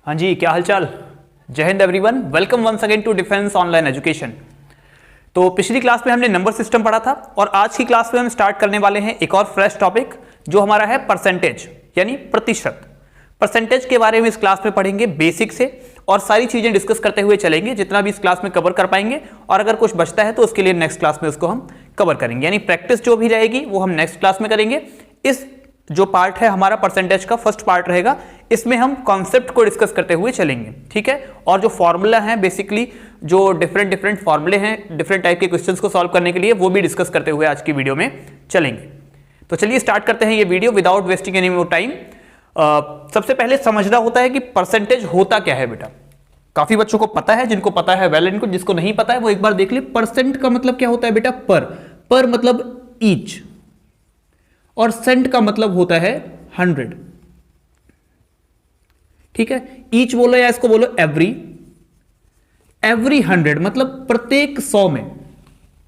हाँ जी, क्या हालचाल। Jai Hind everyone, welcome once again to defence online education. तो पिछली क्लास में हमने नंबर सिस्टम पढ़ा था और आज की क्लास में हम स्टार्ट करने वाले हैं एक और फ्रेश टॉपिक जो हमारा है परसेंटेज यानी प्रतिशत। परसेंटेज के बारे में इस क्लास में पढ़ेंगे बेसिक से और सारी चीजें डिस्कस करते हुए चलेंगे, जितना भी इस क्लास में कवर कर पाएंगे, और अगर कुछ बचता है तो उसके लिए नेक्स्ट क्लास में उसको हम कवर करेंगे। यानी प्रैक्टिस जो भी रहेगी वो हम नेक्स्ट क्लास में करेंगे। इस जो पार्ट है हमारा परसेंटेज का फर्स्ट पार्ट रहेगा, इसमें हम कॉन्सेप्ट को डिस्कस करते हुए चलेंगे, ठीक है। और जो फॉर्मूला है बेसिकली जो डिफरेंट फॉर्मूले हैं डिफरेंट टाइप के क्वेश्चंस को सॉल्व करने के लिए, वो भी डिस्कस करते हुए आज की वीडियो में चलेंगे। तो चलिए स्टार्ट करते हैं ये video without wasting any more time. सबसे पहले समझना होता है कि परसेंटेज होता क्या है बेटा। काफी बच्चों को पता है, जिनको पता है वेल, इनको जिसको नहीं पता है वो एक बार देख ले। परसेंट का मतलब क्या होता है बेटा? पर मतलब ईच, और सेंट का मतलब होता है 100, ठीक है। ईच बोलो या इसको बोलो एवरी 100, मतलब प्रत्येक 100 में।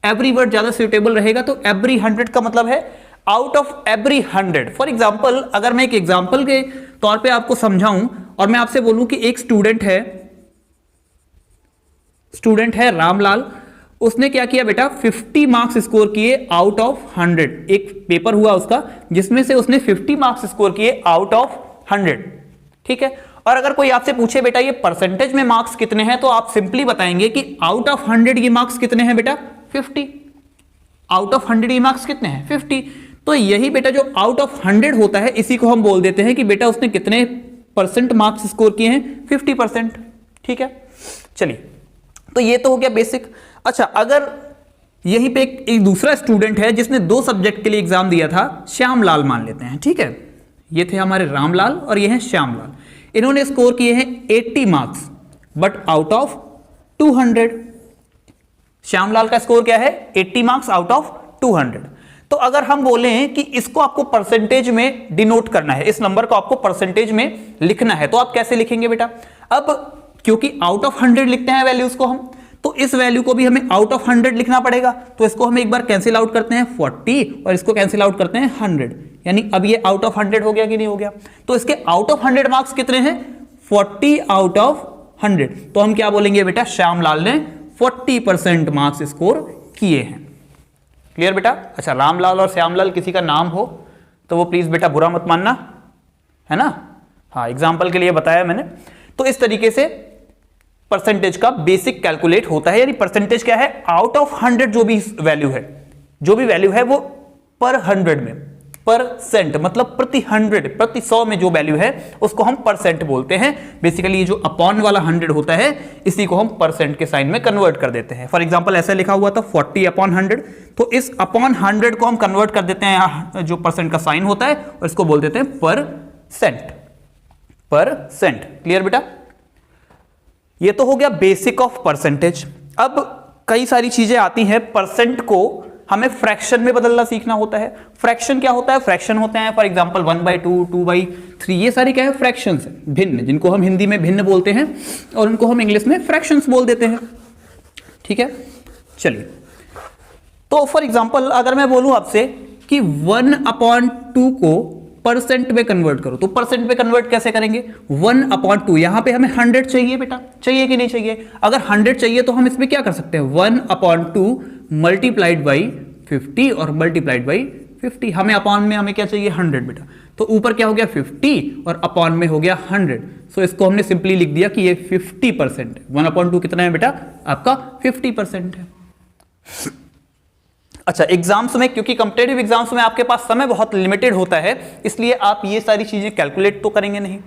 एवरी वर्ड ज्यादा सुटेबल रहेगा, तो एवरी 100 का मतलब है out of every 100। For example, अगर मैं एक एग्जाम्पल के तौर पे आपको समझाऊं और मैं आपसे बोलूं कि एक स्टूडेंट है रामलाल, उसने क्या किया बेटा? 50 मार्क्स स्कोर किए आउट ऑफ 100। एक पेपर हुआ उसका जिसमें से उसने 50 मार्क्स स्कोर किए आउट ऑफ 100, ठीक है। और अगर कोई आपसे पूछे बेटा ये परसेंटेज में मार्क्स कितने हैं, तो आप सिंपली बताएंगे कि आउट ऑफ 100 ये मार्क्स कितने हैं बेटा? 50। आउट ऑफ 100 ये मार्क्स कितने हैं? 50। तो यही बेटा जो आउट ऑफ 100 होता है, इसी को हम बोल देते हैं कि बेटा उसने कितने परसेंट मार्क्स स्कोर किए हैं? 50%, ठीक है। चलिए, तो ये तो हो गया बेसिक। अच्छा, अगर यहीं पे एक दूसरा स्टूडेंट है जिसने 2 सब्जेक्ट के लिए एग्जाम दिया था, श्यामलाल मान लेते हैं, ठीक है। ये थे हमारे रामलाल और ये हैं श्यामलाल। इन्होंने स्कोर किए हैं 80 marks but out of 200। Shyamlal का स्कोर क्या है? 80 मार्क्स आउट ऑफ 200। तो अगर हम बोलें कि इसको आपको परसेंटेज में डिनोट करना है, इस नंबर को आपको परसेंटेज में लिखना है, तो आप कैसे लिखेंगे बेटा? अब क्योंकि आउट ऑफ 100 लिखते हैं वैल्यूज को हम, तो इस वैल्यू को भी हमें आउट ऑफ 100 लिखना पड़ेगा। तो इसको हम एक बार कैंसिल आउट करते हैं 40 और इसको कैंसिल आउट करते हैं 100। यानी अब ये आउट ऑफ 100 हो गया कि नहीं हो गया? तो इसके आउट ऑफ 100 मार्क्स कितने हैं? 40 आउट ऑफ 100। तो हम क्या बोलेंगे बेटा? श्यामलाल ने 40% मार्क्स स्कोर किए हैं। क्लियर बेटा? अच्छा, रामलाल और श्यामलाल किसी का नाम हो तो वो प्लीज बेटा बुरा मत मानना, है ना। हाँ, एग्जाम्पल के लिए बताया मैंने। तो इस तरीके से परसेंटेज का बेसिक कैलकुलेट होता है। यानी परसेंटेज क्या है? आउट ऑफ 100 जो भी वैल्यू है वो पर 100 में, परसेंट मतलब प्रति 100, प्रति 100 में जो वैल्यू है उसको हम परसेंट बोलते हैं। बेसिकली ये जो अपॉन वाला 100 होता है इसी को हम परसेंट के साइन में कन्वर्ट कर देते हैं। फॉर एग्जांपल ऐसा लिखा हुआ था 40 अपॉन 100, तो इस अपॉन 100 को हम कन्वर्ट कर देते हैं जो परसेंट का साइन होता है और इसको बोल देते हैं परसेंट। क्लियर बेटा? ये तो हो गया बेसिक ऑफ परसेंटेज। अब कई सारी चीजें आती हैं। परसेंट को हमें फ्रैक्शन में बदलना सीखना होता है। फ्रैक्शन क्या होता है? फ्रैक्शन होते हैं फॉर एग्जांपल 1/2, 2/3, ये सारी क्या है? फ्रैक्शंस है, भिन्न, जिनको हम हिंदी में भिन्न बोलते हैं और उनको हम इंग्लिश में फ्रैक्शंस बोल देते हैं, ठीक है। चलिए, तो फॉर एग्जांपल अगर मैं बोलूं आपसे कि 1/2 को परसेंट में कन्वर्ट करो, तो परसेंट में कन्वर्ट कैसे करेंगे? 1/2, यहां पे हमें 100 चाहिए बेटा, चाहिए कि नहीं चाहिए? अगर 100 चाहिए तो हम इसमें क्या कर सकते हैं? 1/2 मल्टीप्लाइड बाई 50 और मल्टीप्लाइड बाई 50। हमें अपॉन में हमें क्या चाहिए? 100 बेटा। तो ऊपर क्या हो गया? 50 और अपॉन में हो गया 100। सो इसको हमने सिंपली लिख दिया कि ये 50% है। 1/2 कितना है बेटा? आपका 50% है। अच्छा, एग्जाम्स में, क्योंकि कॉम्पिटिटिव एग्जाम्स में आपके पास समय बहुत लिमिटेड होता है, इसलिए आप ये सारी चीजें कैलकुलेट तो करेंगे नहीं,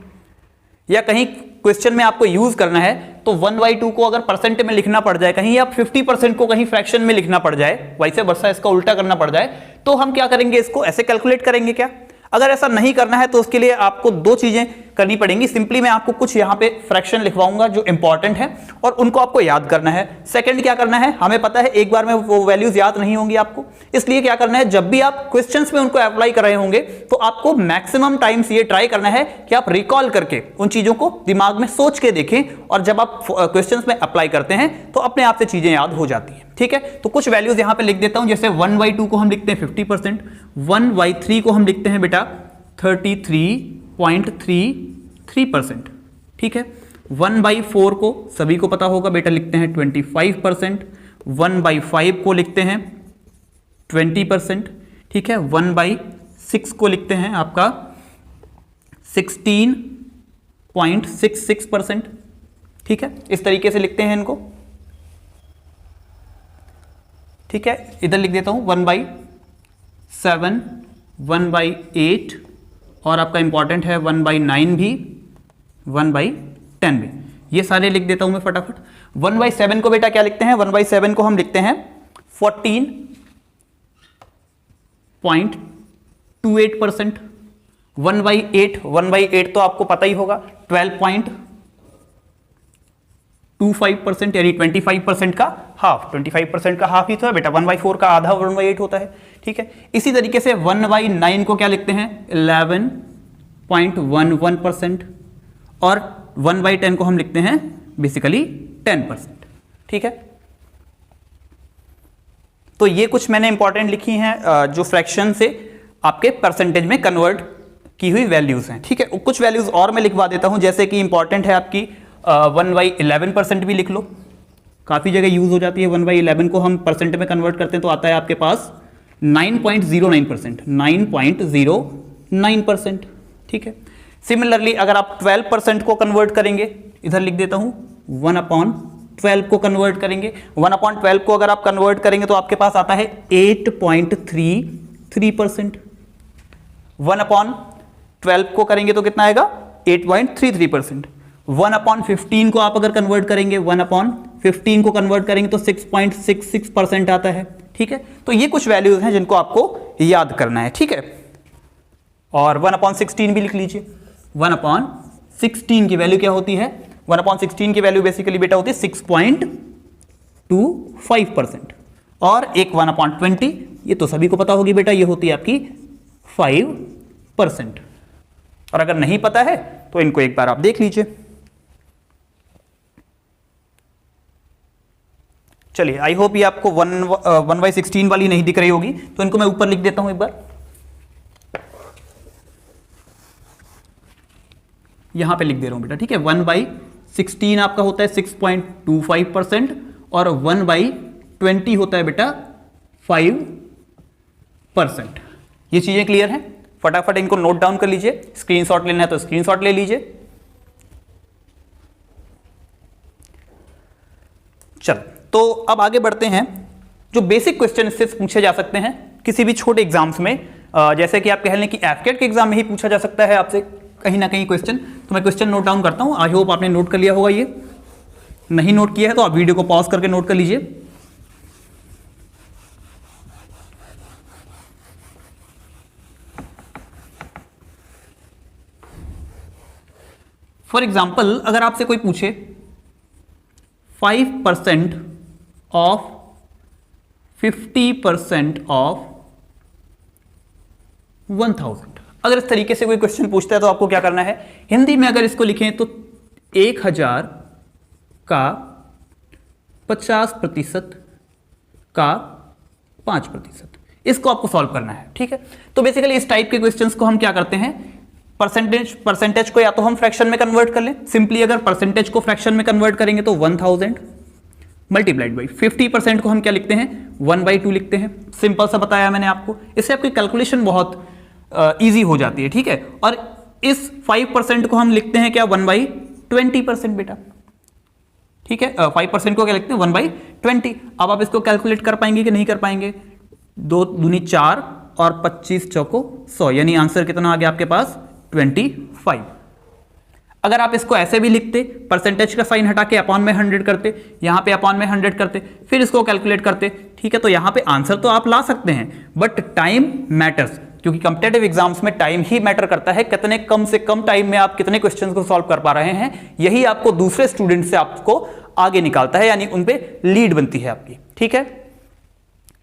या कहीं क्वेश्चन में आपको यूज करना है तो 1/2 को अगर परसेंट में लिखना पड़ जाए, कहीं आप 50% को कहीं फ्रैक्शन में लिखना पड़ जाए, वैसे वर्षा इसका उल्टा करना पड़ जाए, तो हम क्या करेंगे? इसको ऐसे कैलकुलेट करेंगे क्या? अगर ऐसा नहीं करना है तो उसके लिए आपको 2 चीजें करनी पड़ेंगी। सिंपली मैं आपको कुछ यहां पे फ्रैक्शन लिखवाऊंगा जो इंपॉर्टेंट है और उनको आपको याद करना है। सेकंड क्या करना है? हमें पता है एक बार में वो वैल्यूज याद नहीं होंगी आपको, इसलिए क्या करना है? जब भी आप क्वेश्चंस में उनको अप्लाई कर रहे होंगे तो आपको मैक्सिमम टाइम्स ये ट्राई करना है कि आप रिकॉल करके उन चीजों को दिमाग में सोच के देखें, और जब आप क्वेश्चंस में अप्लाई करते हैं तो अपने आप से चीजें याद हो जाती हैं, ठीक है। तो कुछ वैल्यूज यहां पे लिख देता हूं। जैसे 1/2 को हम लिखते हैं 50%, 1/3 को हम लिखते हैं बेटा 33.33%, ठीक है। 1/4 को सभी को पता होगा बेटा लिखते हैं 25%, 1/5 को लिखते हैं 20%, ठीक है। 1/6 को लिखते हैं आपका 16.66%, ठीक है। इस तरीके से लिखते हैं इनको, ठीक है। इधर लिख देता हूं 1/7, 1/8 और आपका इंपॉर्टेंट है 1/9 भी, 1/10 भी, ये सारे लिख देता हूं मैं फटाफट। 1/7 को बेटा क्या लिखते हैं, 1/7 को हम लिखते हैं 14.28%। 1/8 तो आपको पता ही होगा 12.25% यानी 25% का हाफ, 25% का हाफ ही तो है बेटा, 1/4 का आधा 1/8 होता है, ठीक है। इसी तरीके से 1/9 को क्या लिखते हैं 11.11% और 1/10 को हम लिखते हैं बेसिकली 10%, ठीक है। तो ये कुछ मैंने इंपॉर्टेंट लिखी हैं जो फ्रैक्शन से आपके परसेंटेज में कन्वर्ट की हुई वैल्यूज हैं, ठीक है। कुछ वैल्यूज और मैं लिखवा देता हूं, जैसे कि इंपॉर्टेंट है आपकी 1/11% भी लिख लो, काफी जगह यूज हो जाती है। 1/11 को हम परसेंट में कन्वर्ट करते हैं तो आता है आपके पास 9.09%, 9.09%, ठीक है। सिमिलरली अगर आप 12% को कन्वर्ट करेंगे, इधर लिख देता हूं 1/12 को कन्वर्ट करेंगे, 1/12 को अगर आप कन्वर्ट करेंगे तो आपके पास आता है 8.33%। 1/12 को करेंगे तो कितना आएगा 8.33%। 1/15 को आप अगर कन्वर्ट करेंगे, 1/15 को कन्वर्ट करेंगे तो 6.66% आता है, ठीक है। तो ये कुछ वैल्यूज हैं जिनको आपको याद करना है, ठीक है। और 1/16 भी लिख लीजिए। 1/16 की वैल्यू क्या होती है, 1/16 की वैल्यू बेसिकली बेटा होती है 6.25%। और एक 1/20, ये तो सभी को पता होगी बेटा, ये होती है आपकी 5%। और अगर नहीं पता है तो इनको एक बार आप देख लीजिए। चलिए, आई होप ये आपको 1/16 वाली नहीं दिख रही होगी, तो इनको मैं ऊपर लिख देता हूं एक बार। यहां पे लिख दे रहा हूं बेटा, ठीक है। 1/16 आपका होता है 6.25% और 1/20 होता है बेटा 5%। ये चीजें क्लियर हैं? फटाफट इनको नोट डाउन कर लीजिए, स्क्रीनशॉट लेना है तो स्क्रीनशॉट ले लीजिए। चलो, तो अब आगे बढ़ते हैं। जो बेसिक क्वेश्चन इससे पूछे जा सकते हैं किसी भी छोटे एग्जाम्स में, जैसे कि आप कह लें कि एफकेट के एग्जाम में ही पूछा जा सकता है आपसे कहीं ना कहीं क्वेश्चन, तो मैं क्वेश्चन नोट डाउन करता हूं। आई होप आपने नोट कर लिया होगा, ये नहीं नोट किया है तो आप वीडियो को पॉज करके नोट कर लीजिए। फॉर एग्जाम्पल, अगर आपसे कोई पूछे 5% ऑफ 50% ऑफ 1000, अगर इस तरीके से कोई क्वेश्चन पूछता है तो आपको क्या करना है, हिंदी में अगर इसको लिखें तो 1000 का 50% का 5%, इसको आपको सॉल्व करना है, ठीक है। तो बेसिकली इस टाइप के क्वेश्चंस को हम क्या करते हैं, परसेंटेज को या तो हम फ्रैक्शन में कन्वर्ट कर लें। सिंपली अगर परसेंटेज को फ्रैक्शन में कन्वर्ट करेंगे तो 1000 मल्टीप्लाइड बाई 50% को हम क्या लिखते हैं 1/2 लिखते हैं। सिंपल सा बताया मैंने आपको, इससे आपकी कैलकुलेशन बहुत इजी हो जाती है, ठीक है। और इस 5% को हम लिखते हैं क्या 1/20% बेटा, ठीक है। 5% को क्या लिखते हैं 1/20। अब आप इसको कैलकुलेट कर पाएंगे कि नहीं कर पाएंगे, 2 दूनी 4 और 25 चौको 100, यानी आंसर कितना आ गया आपके पास 25। अगर आप इसको ऐसे भी लिखते, परसेंटेज का साइन हटा के अपॉन में 100 करते, यहां पे अपॉन में 100 करते, फिर इसको कैलकुलेट करते, ठीक है, तो यहां पे आंसर तो आप ला सकते हैं, बट टाइम मैटर्स, क्योंकि कॉम्पिटिटिव एग्जाम्स में टाइम ही मैटर करता है। कितने कम से कम टाइम में आप कितने क्वेश्चंस को सॉल्व कर पा रहे हैं, यही आपको दूसरे स्टूडेंट से आपको आगे निकालता है, यानी उन पे लीड बनती है आपकी, ठीक है।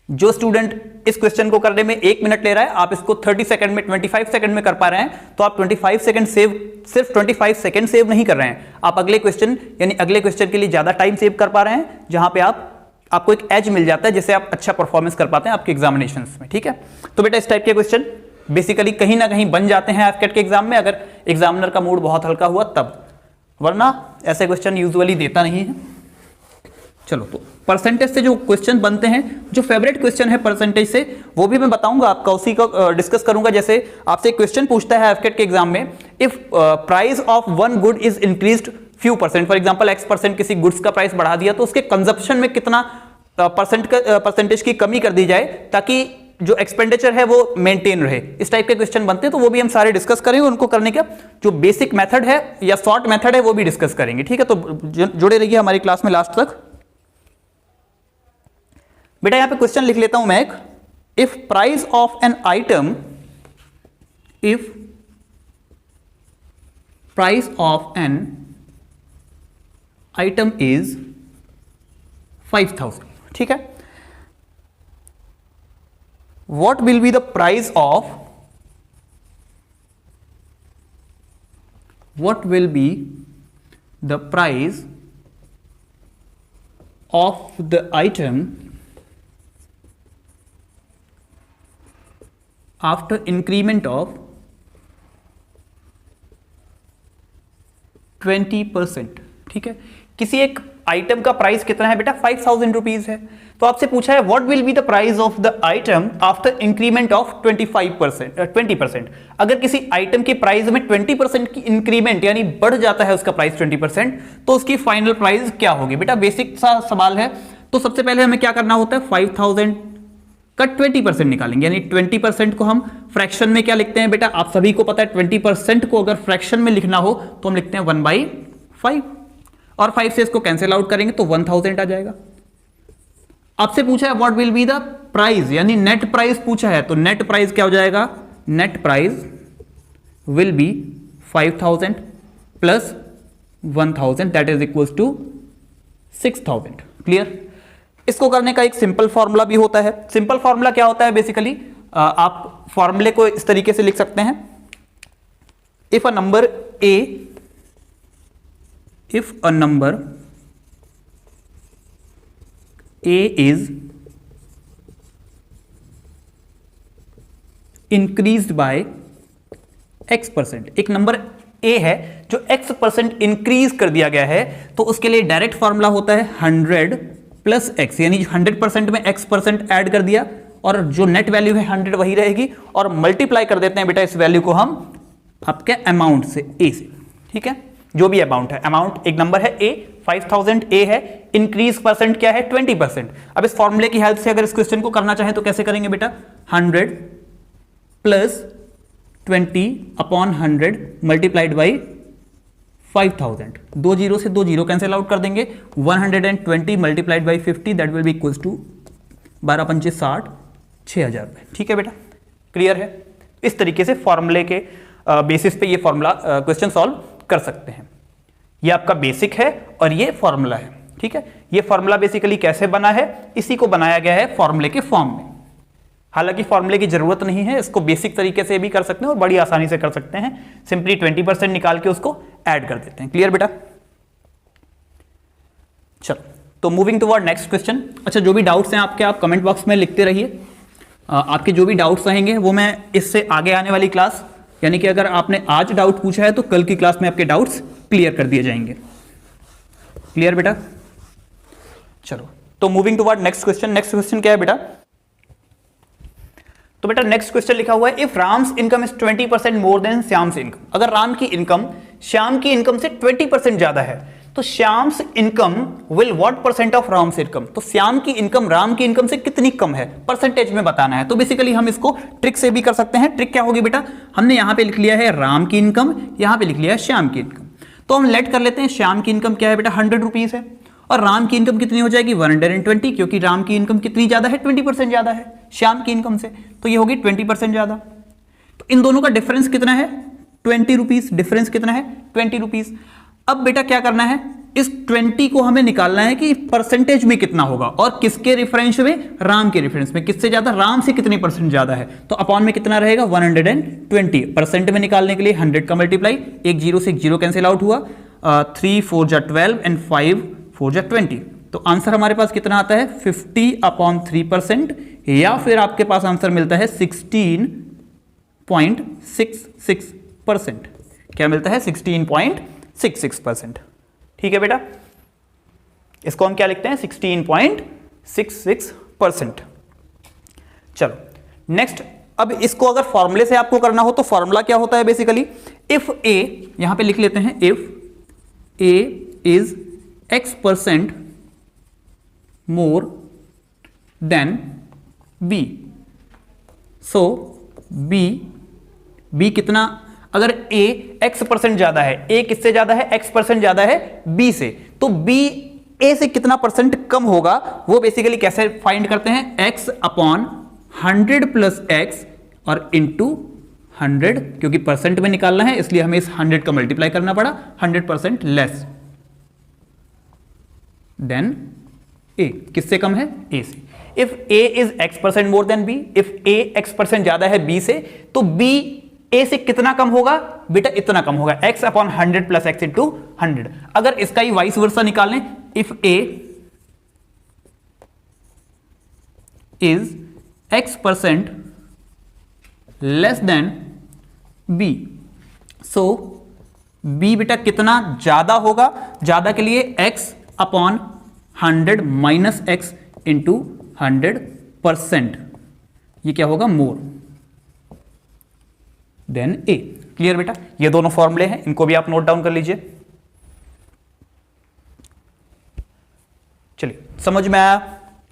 जो स्टूडेंट इस क्वेश्चन को करने में 1 मिनट ले रहा है, आप इसको 30 सेकंड में 25 सेकंड में कर पा रहे हैं, तो आप 25 सेकंड सेव, सिर्फ 25 सेकंड सेव नहीं कर रहे हैं, आप अगले क्वेश्चन यानी अगले क्वेश्चन के लिए ज्यादा टाइम सेव कर पा रहे हैं, जहां पे आपको एक एज मिल जाता है, जिससे आप अच्छा परफॉर्मेंस कर पाते हैं आपके एग्जामिनेशंस में, ठीक है। तो बेटा इस टाइप के क्वेश्चन बेसिकली कहीं ना कहीं बन जाते हैं एफकेट के एग्जाम में, अगर एग्जामिनर का मूड बहुत हल्का हुआ तब। वरना ऐसे क्वेश्चन यूजुअली देता नहीं है। चलो, तो परसेंटेज से जो क्वेश्चन बनते हैं, जो फेवरेट क्वेश्चन है परसेंटेज से, वो भी मैं बताऊंगा आपका, उसी का डिस्कस करूंगा। जैसे आपसे एक क्वेश्चन पूछता है एफकेट के एग्जाम में, if price of one good is increased few percent, for example x% किसी गुड्स का प्राइस बढ़ा दिया, तो उसके कंजप्शन में कितना परसेंटेज की कमी कर दी जाए ताकि जो एक्सपेंडिचर है वो मेंटेन रहे। इस टाइप के क्वेश्चन बनते हैं, तो वो भी हम सारे डिस्कस करेंगे। उनको करने का जो बेसिक मेथड है या शॉर्ट मेथड है वो भी डिस्कस करेंगे, ठीक है। तो जुड़े रहिए हमारी क्लास में लास्ट तक। बेटा यहां पे क्वेश्चन लिख लेता हूं मैं एक, if price of an item, if price of an item is 5000, ठीक है, what will be the price of, what will be the price of the item after increment of 20%, ठीक है। किसी एक आइटम का प्राइस कितना है बेटा, 5000 रुपीज है। तो आपसे पूछा है what will be the price of the item after increment of 20%। अगर किसी आइटम के प्राइस में 20% की इंक्रीमेंट यानी बढ़ जाता है उसका प्राइस 20%, तो उसकी फाइनल प्राइस क्या होगी। बेटा बेसिक सा सवाल है, तो सबसे पहले हमें क्या करना होता है, 5000 का 20% निकालेंगे, यानी 20% को हम फ्रैक्शन में क्या लिखते हैं बेटा, आप सभी को पता है 20% को अगर फ्रैक्शन में लिखना हो तो हम लिखते हैं 1/5, और 5 से इसको कैंसिल आउट करेंगे तो 1000 आ जाएगा। आपसे पूछा है what will be the price, यानी नेट प्राइस पूछा है, तो नेट प्राइस क्या हो जाएगा, net price will be 5000 plus 1000 that is equals to 6000। Clear. इसको करने का एक सिंपल फॉर्मूला भी होता है। सिंपल फॉर्मूला क्या होता है, बेसिकली आप फॉर्मूले को इस तरीके से लिख सकते हैं, if a number A, if a number a is increased by x%, एक नंबर a है जो x% इंक्रीज कर दिया गया है, तो उसके लिए डायरेक्ट फॉर्मूला होता है 100 प्लस x, यानी 100% में x% ऐड कर दिया और जो नेट वैल्यू है 100 वही रहेगी, और मल्टीप्लाई कर देते हैं बेटा इस वैल्यू को हम आपके अमाउंट से, a से, ठीक है, जो भी अमाउंट है। अमाउंट एक नंबर है a, 5000 a है, इंक्रीज परसेंट क्या है 20%। अब इस फॉर्मूले की हेल्प से अगर इस क्वेश्चन को करना चाहें तो कैसे करेंगे बेटा, 100 plus 20 upon 100 multiplied by 5000, 2 zero से 2 जीरो कैंसिल आउट कर देंगे, 120 multiplied by 50 that will be equals to 12 पंचे 60, 6000 रुपए। ठीक है बेटा, क्लियर है। इस तरीके से फॉर्मूले के बेसिस पे ये फॉर्मूला क्वेश्चन सॉल्व कर सकते हैं। ये आपका बेसिक है और ये फॉर्मूला है, ठीक है। ये फॉर्मूला बेसिकली कैसे बना है, इसी को बनाया गया है फॉर्मूले के फॉर्म में। हालांकि फॉर्मूले की जरूरत नहीं है, इसको बेसिक तरीके से भी कर सकते हैं और बड़ी आसानी से कर सकते हैं। सिंपली 20% निकाल के उसको ऐड कर देते हैं। क्लियर बेटा। चलो, तो मूविंग टुवर्ड नेक्स्ट क्वेश्चन। अच्छा, जो भी डाउट्स हैं आपके, आप कमेंट बॉक्स में लिखते रहिए। आपके जो भी डाउट्स रहेंगे वो मैं इससे आगे आने वाली क्लास, यानी कि अगर आपने आज डाउट पूछा है तो कल की क्लास में आपके डाउट्स क्लियर कर दिए जाएंगे। क्लियर बेटा। चलो, तो moving toward next question. Next question क्या है बेटा, तो बेटा नेक्स्ट क्वेश्चन लिखा हुआ है, if Ram's income is 20% more than Shyam's income. अगर राम की इनकम श्याम की इनकम से 20% ज्यादा है तो Shyam's income will what percent of Ram's income. तो श्याम की इनकम राम की इनकम से कितनी कम है, परसेंटेज में बताना है। तो बेसिकली हम इसको ट्रिक से भी कर सकते हैं। ट्रिक क्या होगी बेटा, हमने यहां पे लिख लिया है राम की इनकम, यहां पे लिख लिया है श्याम की इनकम। तो हम लेट कर लेते हैं, श्याम की इनकम क्या है बेटा 100 रुपीज है, और राम की इनकम कितनी हो जाएगी 120, क्योंकि राम की इनकम कितनी ज्यादा है 20% ज्यादा है श्याम की इनकम से, तो ये होगी 20% ज्यादा। तो इन दोनों का डिफरेंस कितना है 20 रुपीज। डिफरेंस कितना है 20 रुपीज। अब बेटा क्या करना है, इस 20 को हमें निकालना है कि परसेंटेज में कितना होगा, और किसके रेफरेंस में, राम के रेफरेंस में। किससे ज्यादा, राम से कितनी परसेंट ज्यादा है, तो अपॉन में कितना रहेगा 120। परसेंट में निकालने के लिए 100 का मल्टीप्लाई, एक जीरो से एक जीरो कैंसिल आउट हुआ, 3 4 जा 12 एंड 5 4 जा 20। तो आंसर हमारे पास कितना आता है 50/3%, या फिर आपके पास आंसर मिलता है 16.66%। क्या मिलता है 16.66%। 16.66%। ठीक है बेटा, इसको हम क्या लिखते हैं 16.66%। चलो नेक्स्ट, अब इसको अगर फॉर्मूले से आपको करना हो तो फॉर्मूला क्या होता है बेसिकली, इफ ए, यहां पे लिख लेते हैं if A is X% more than B, so B कितना, अगर A X% ज्यादा है, A किससे ज्यादा है, X% ज्यादा है B से, तो B A से कितना परसेंट कम होगा, वो बेसिकली कैसे फाइंड करते हैं, X अपॉन 100 प्लस X और इंटू 100, क्योंकि परसेंट में निकालना है इसलिए हमें इस 100 का मल्टीप्लाई करना पड़ा, 100% लेस देन A, किससे कम है, A से। If A is X% more then B, if A X% ज्यादा है B से, तो B A से कितना कम होगा बेटा, इतना कम होगा, X upon 100 plus X into 100। अगर इसका ही वाइस वर्सा निकालें, if A is X% less than B, so B बेटा कितना ज्यादा होगा, ज्यादा के लिए X upon 100 minus X into 100%, ये क्या होगा, मोर देन A। क्लियर बेटा, ये दोनों फॉर्मूले हैं, इनको भी आप नोट डाउन कर लीजिए। चलिए समझ में आया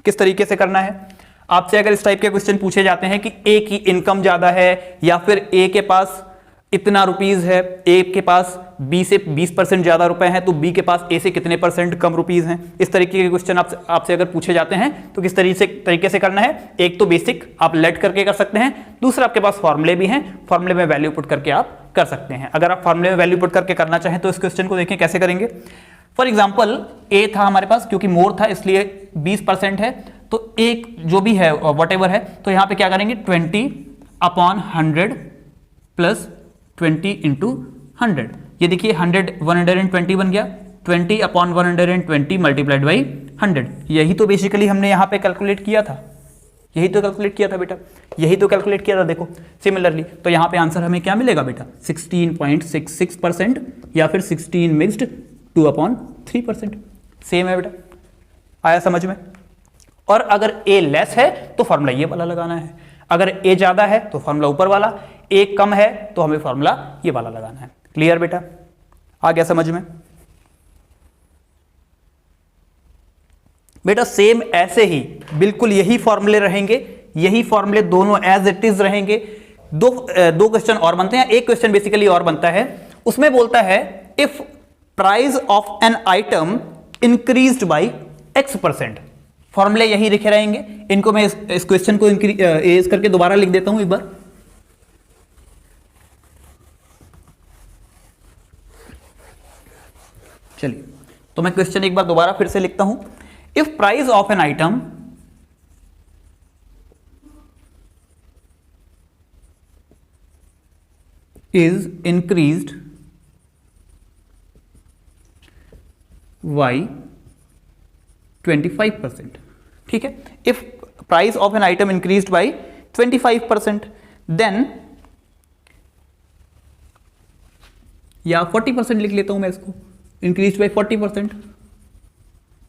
किस तरीके से करना है। आपसे अगर इस टाइप के क्वेश्चन पूछे जाते हैं कि A की इनकम ज्यादा है या फिर A के पास इतना रुपीज है, A के पास B से 20% ज्यादा रुपए हैं, तो B के पास A से कितने परसेंट कम रुपीज हैं, इस तरीके के क्वेश्चन आपसे अगर पूछे जाते हैं तो किस तरीके से करना है। एक तो बेसिक आप लेट करके कर सकते हैं, दूसरा आपके पास फॉर्मूले भी हैं, फॉर्मूले में वैल्यू पुट करके आप कर सकते हैं। अगर आप फॉर्मूले में वैल्यू पुट करके करना चाहें तो इस क्वेश्चन को देखें कैसे करेंगे। फॉर एग्जाम्पल A था हमारे पास, क्योंकि मोर था इसलिए 20% है, तो एक जो भी है वट एवर है, तो यहां पे क्या करेंगे 20 अपॉन 100 प्लस 20 इंटू 100, ये देखिए 120 बन गया, 20 अपॉन 120 मल्टीप्लाइड बाई 100, यही तो बेसिकली हमने यहाँ पे कैलकुलेट किया था, यही तो कैलकुलेट किया था बेटा, यही तो कैलकुलेट किया था। देखो सिमिलरली तो यहाँ पे आंसर हमें क्या मिलेगा बेटा, 16.66% या फिर 16 मिक्स्ड 2/3%, सेम है बेटा, आया समझ में। और अगर A लेस है तो फॉर्मूला ये वाला लगाना है, अगर A ज्यादा है तो फॉर्मूला ऊपर वाला, A कम है तो हमें फॉर्मूला ये वाला लगाना है। क्लियर बेटा, आ गया समझ में बेटा। सेम ऐसे ही बिल्कुल यही फॉर्मूले रहेंगे, यही फॉर्मूले दोनों एज इट इज रहेंगे। दो क्वेश्चन और बनते हैं, एक क्वेश्चन बेसिकली और बनता है, उसमें बोलता है if price of an item increased bye X%, फॉर्मूले यही लिखे रहेंगे। इनको मैं इस क्वेश्चन को इस करके दोबारा लिख देता हूं एक बार। चलिए तो मैं क्वेश्चन एक बार दोबारा फिर से लिखता हूं। If price of an item is increased by 25%, ठीक है। If price of an item increased by 25%, then, या 40% लिख लेता हूं मैं इसको, increased by 40%,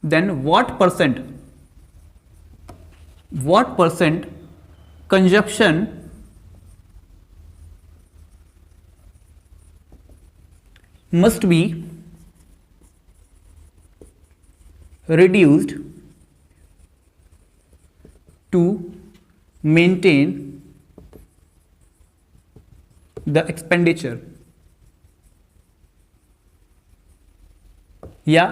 then what percent consumption must be reduced to maintain the expenditure, या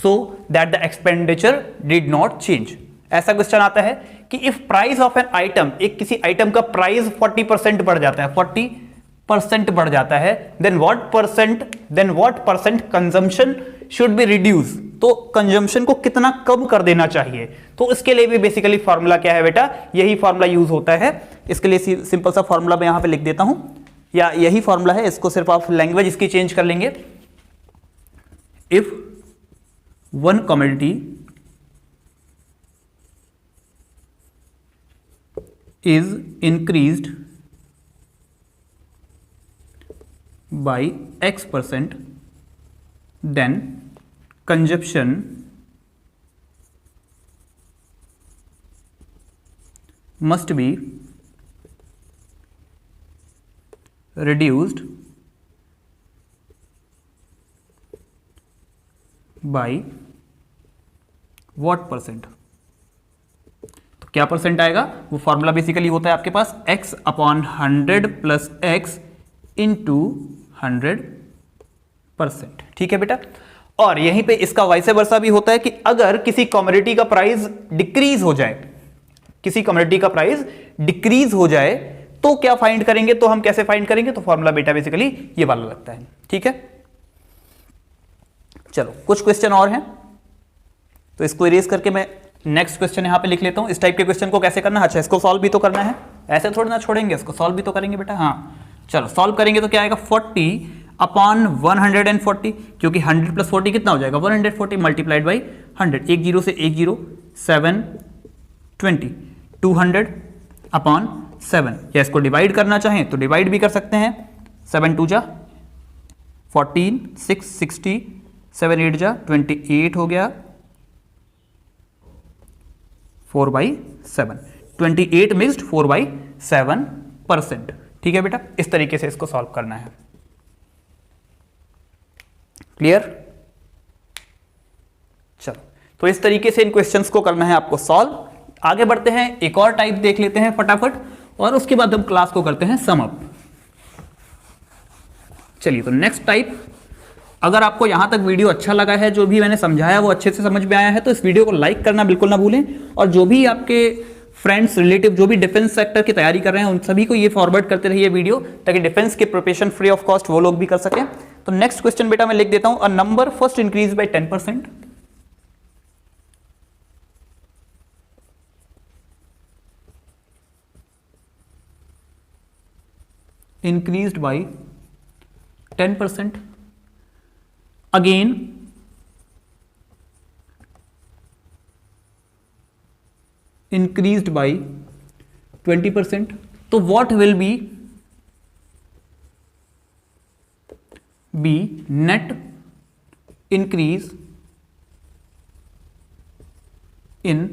so that the expenditure did not change। ऐसा क्वेश्चन आता है कि if price of an item, एक किसी आइटम का प्राइस 40% बढ़ जाता है, 40% बढ़ जाता है, then what percent consumption should be reduce, तो कंजम्पशन को कितना कम कर देना चाहिए। तो इसके लिए भी बेसिकली फॉर्मूला क्या है बेटा, यही फॉर्मूला यूज होता है। इसके लिए सिंपल सा फॉर्मूला मैं यहां पे लिख देता हूं, या यही फॉर्मूला है, इसको सिर्फ आप लैंग्वेज इसकी चेंज कर लेंगे। If one commodity is increased by X%, then consumption must be reduced by what %? तो क्या परसेंट आएगा? वो फॉर्मूला बेसिकली होता है आपके पास x upon 100 plus x into 100%। ठीक है बेटा। और यहीं पे इसका वाइस वर्सा भी होता है कि अगर किसी कमोडिटी का प्राइस डिक्रीज हो जाए, किसी कमोडिटी का प्राइस डिक्रीज हो जाए तो क्या फाइंड करेंगे? तो हम कैसे फाइंड करेंगे? तो फॉर्मूला बेटा बेसिकली ये वाला लगता है। ठीक है, चलो कुछ क्वेश्चन और हैं तो इसको इरेज करके मैं नेक्स्ट क्वेश्चन यहां पे लिख लेता हूं। इस टाइप के क्वेश्चन को कैसे करना है? अच्छा, इसको सॉल्व भी तो करना है, ऐसे थोड़ी ना छोड़ेंगे, इसको सॉल्व भी तो करेंगे बेटा। हाँ चलो सॉल्व करेंगे तो क्या आएगा? 40 अपॉन 140, क्योंकि 100 प्लस 40 कितना हो जाएगा? 140 मल्टीप्लाइड बाई 100, एक जीरो से एक जीरो, 720, 200 अपॉन 7। या इसको डिवाइड करना चाहें तो डिवाइड भी कर सकते हैं, 7 2 जा 14, 6 60, 7 8 जा 28 हो गया, 4/7, 28 मिक्स्ड 4/7%। ठीक है बेटा, इस तरीके से इसको सॉल्व करना है। क्लियर? चलो, तो इस तरीके से इन क्वेश्चंस को करना है आपको सॉल्व। आगे बढ़ते हैं, एक और टाइप देख लेते हैं फटाफट, और उसके बाद हम क्लास को करते हैं सम अप। चलिए, तो नेक्स्ट टाइप, अगर आपको यहां तक वीडियो अच्छा लगा है, जो भी मैंने समझाया वो अच्छे से समझ में आया है, तो इस वीडियो को लाइक करना बिल्कुल ना भूलें। और जो भी आपके फ्रेंड्स रिलेटिव जो भी डिफेंस सेक्टर की तैयारी कर रहे हैं, उन सभी को ये फॉरवर्ड करते रहिए वीडियो, ताकि डिफेंस के प्रिपरेशन फ्री ऑफ कॉस्ट वो लोग भी कर सकें। तो नेक्स्ट क्वेश्चन बेटा मैं लिख देता हूं, a number first increase by 10%, increased by 10%, again increased by 20%. तो what will be net increase in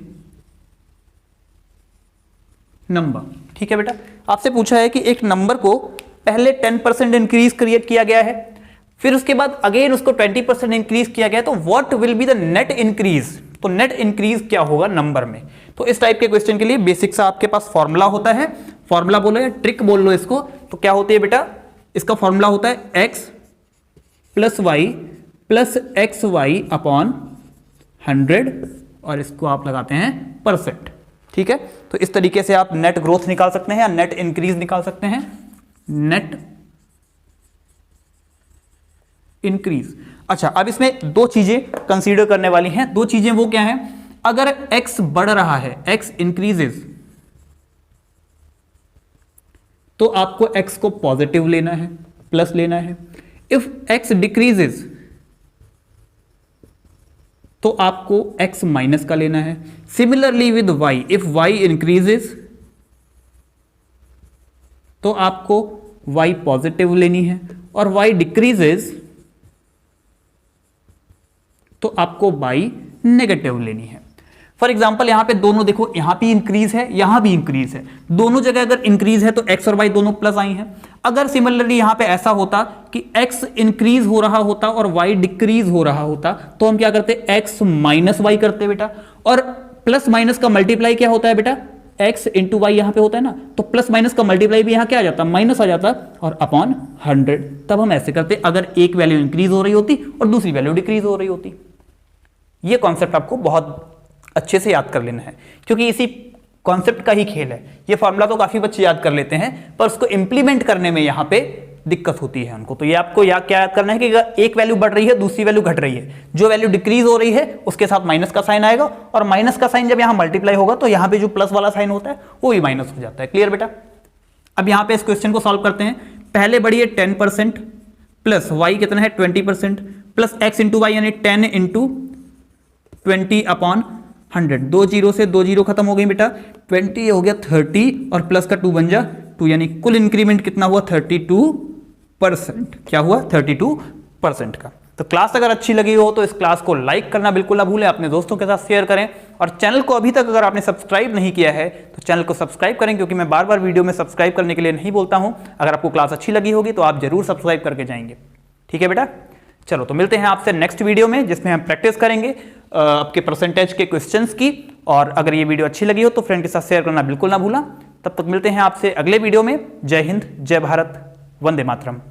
number? ठीक है बेटा, आपसे पूछा है कि एक नंबर को पहले 10% इंक्रीज क्रिएट किया गया है, फिर उसके बाद अगेन उसको 20% इंक्रीज किया गया है, तो what will be the net increase? तो नेट इंक्रीज क्या होगा नंबर में? तो इस टाइप के क्वेश्चन के लिए बेसिक सा आपके पास फॉर्मूला होता है, फॉर्मूला बोलो या ट्रिक बोल लो इसको। तो क्या होती है बेटा? इसका फॉर्मूला होता है x plus Y plus X Y upon 100, और इसको आप लगाते हैं परसेंट। ठीक है, तो इस तरीके से आप नेट ग्रोथ निकाल सकते हैं या नेट इंक्रीज निकाल सकते हैं, नेट इंक्रीज। अच्छा, अब इसमें दो चीजें कंसीडर करने वाली हैं। दो चीजें वो क्या हैं? अगर x बढ़ रहा है, x इंक्रीजेस, तो आपको x को पॉजिटिव लेना है, प्लस लेना है। इफ x डिक्रीजेस, तो आपको x माइनस का लेना है। Similarly with y, if y increases, तो आपको y पॉजिटिव लेनी है, और y डिक्रीजेस, तो आपको y नेगेटिव लेनी है। फॉर एग्जाम्पल यहां पे दोनों देखो, यहां भी इंक्रीज है, यहां भी इंक्रीज है, दोनों जगह अगर इंक्रीज है तो x और y दोनों प्लस आई हैं। अगर सिमिलरली यहां पे ऐसा होता कि x इंक्रीज हो रहा होता और y डिक्रीज हो रहा होता, तो हम क्या करते? x माइनस वाई करते बेटा। और प्लस माइनस का मल्टीप्लाई क्या होता है बेटा? x इंटू वाई यहां पे होता है ना, तो प्लस माइनस का मल्टीप्लाई भी यहां क्या आ जाता? माइनस आ जाता, और अपॉन 100। तब हम ऐसे करते अगर एक वैल्यू इंक्रीज हो रही होती और दूसरी वैल्यू डिक्रीज हो रही होती। ये कॉन्सेप्ट आपको बहुत अच्छे से याद कर लेना है, क्योंकि इसी कॉन्सेप्ट का ही खेल है। ये फॉर्मूला तो काफी बच्चे याद कर लेते हैं, पर उसको इंप्लीमेंट करने में यहां पे दिक्कत होती है उनको। तो ये आपको क्या याद करना है कि अगर एक वैल्यू बढ़ रही है, दूसरी वैल्यू घट रही है, जो वैल्यू डिक्रीज हो रही है उसके साथ माइनस का साइन आएगा, और माइनस का साइन जब यहां मल्टीप्लाई होगा तो यहां पे जो प्लस वाला साइन होता है वो भी माइनस हो जाता है। क्लियर बेटा? अब यहां पे इस क्वेश्चन को सॉल्व करते हैं। पहले बढ़िए 10% प्लस वाई कितना है? 20% प्लस एक्स इंटू वाई, यानी 10 इंटू 20 अपॉन 100। दो जीरो से दो जीरो खत्म हो गई बेटा, 20 हो गया 30, और प्लस का 2 बन जा 2, यानी कुल इंक्रीमेंट कितना हुआ? 32%। क्या हुआ? 32% का। तो क्लास अगर अच्छी लगी हो तो इस क्लास को लाइक करना बिल्कुल ना भूलें, अपने दोस्तों के साथ शेयर करें और चैनल को अभी तक अगर आपने सब्सक्राइब नहीं किया है तो चैनल को सब्सक्राइब करें, क्योंकि मैं बार बार वीडियो में सब्सक्राइब करने के लिए नहीं बोलता हूं। अगर आपको क्लास अच्छी लगी होगी तो आप जरूर सब्सक्राइब करके जाएंगे। ठीक है बेटा, चलो तो मिलते हैं आपसे नेक्स्ट वीडियो में, जिसमें हम प्रैक्टिस करेंगे आपके परसेंटेज के क्वेश्चंस की। और अगर ये वीडियो अच्छी लगी हो तो फ्रेंड के साथ शेयर करना बिल्कुल ना भूलना। तब तक मिलते हैं आपसे अगले वीडियो में। जय हिंद, जय भारत, वंदे मातरम।